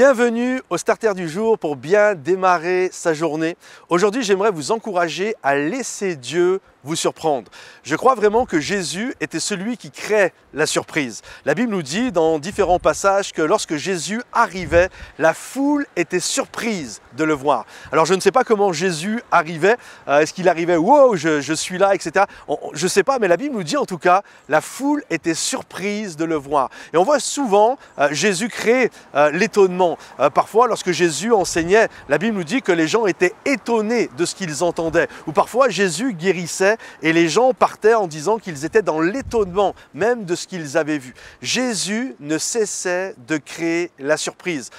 Bienvenue au Starter du jour pour bien démarrer sa journée. Aujourd'hui, j'aimerais vous encourager à laisser Dieu vous surprendre. Je crois vraiment que Jésus était celui qui crée la surprise. La Bible nous dit dans différents passages que lorsque Jésus arrivait, la foule était surprise de le voir. Alors je ne sais pas comment Jésus arrivait. Est-ce qu'il arrivait « wow, je suis là », etc. Je ne sais pas, mais la Bible nous dit en tout cas, la foule était surprise de le voir. Et on voit souvent Jésus créer l'étonnement. Parfois, lorsque Jésus enseignait, la Bible nous dit que les gens étaient étonnés de ce qu'ils entendaient. Ou parfois, Jésus guérissait et les gens partaient en disant qu'ils étaient dans l'étonnement même de ce qu'ils avaient vu. Jésus ne cessait de créer la surprise.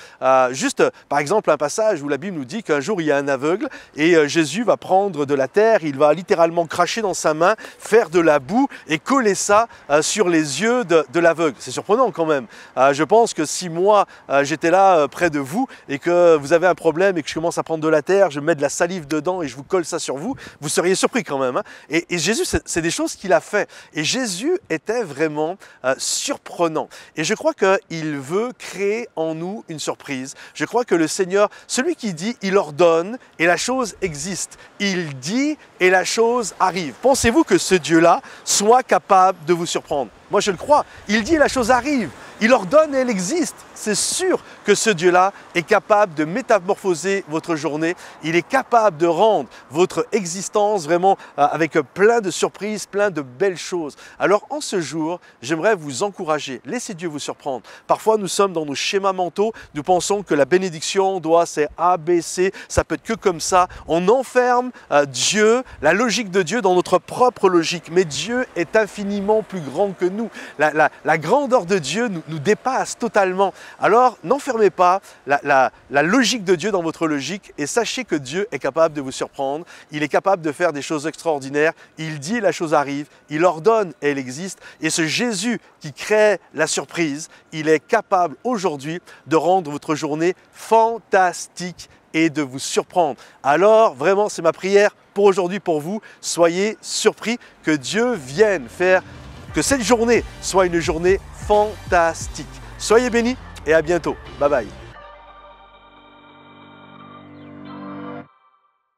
Juste, par exemple, un passage où la Bible nous dit qu'un jour, il y a un aveugle et Jésus va prendre de la terre, il va littéralement cracher dans sa main, faire de la boue et coller ça sur les yeux de l'aveugle. C'est surprenant quand même. Je pense que si moi, j'étais là près de vous et que vous avez un problème et que je commence à prendre de la terre, je mets de la salive dedans et je vous colle ça sur vous, vous seriez surpris quand même. Hein. Et Jésus, c'est des choses qu'il a fait. Et Jésus était vraiment surprenant. Et je crois qu'il veut créer en nous une surprise. Je crois que le Seigneur, celui qui dit, il ordonne et la chose existe. Il dit et la chose arrive. Pensez-vous que ce Dieu-là soit capable de vous surprendre? Moi, je le crois. Il dit et la chose arrive. Il ordonne et elle existe. C'est sûr que ce Dieu-là est capable de métamorphoser votre journée. Il est capable de rendre votre existence vraiment avec plein de surprises, plein de belles choses. Alors en ce jour, j'aimerais vous encourager. Laissez Dieu vous surprendre. Parfois, nous sommes dans nos schémas mentaux. Nous pensons que la bénédiction c'est A, B, C. Ça peut être que comme ça. On enferme Dieu, la logique de Dieu dans notre propre logique. Mais Dieu est infiniment plus grand que nous. La grandeur de Dieu nous dépasse totalement. Alors, n'enfermez pas la logique de Dieu dans votre logique et sachez que Dieu est capable de vous surprendre. Il est capable de faire des choses extraordinaires. Il dit et la chose arrive. Il ordonne et elle existe. Et ce Jésus qui crée la surprise, il est capable aujourd'hui de rendre votre journée fantastique et de vous surprendre. Alors, vraiment, c'est ma prière pour aujourd'hui, pour vous. Soyez surpris que Dieu vienne faire que cette journée soit une journée fantastique. Soyez bénis et à bientôt. Bye bye.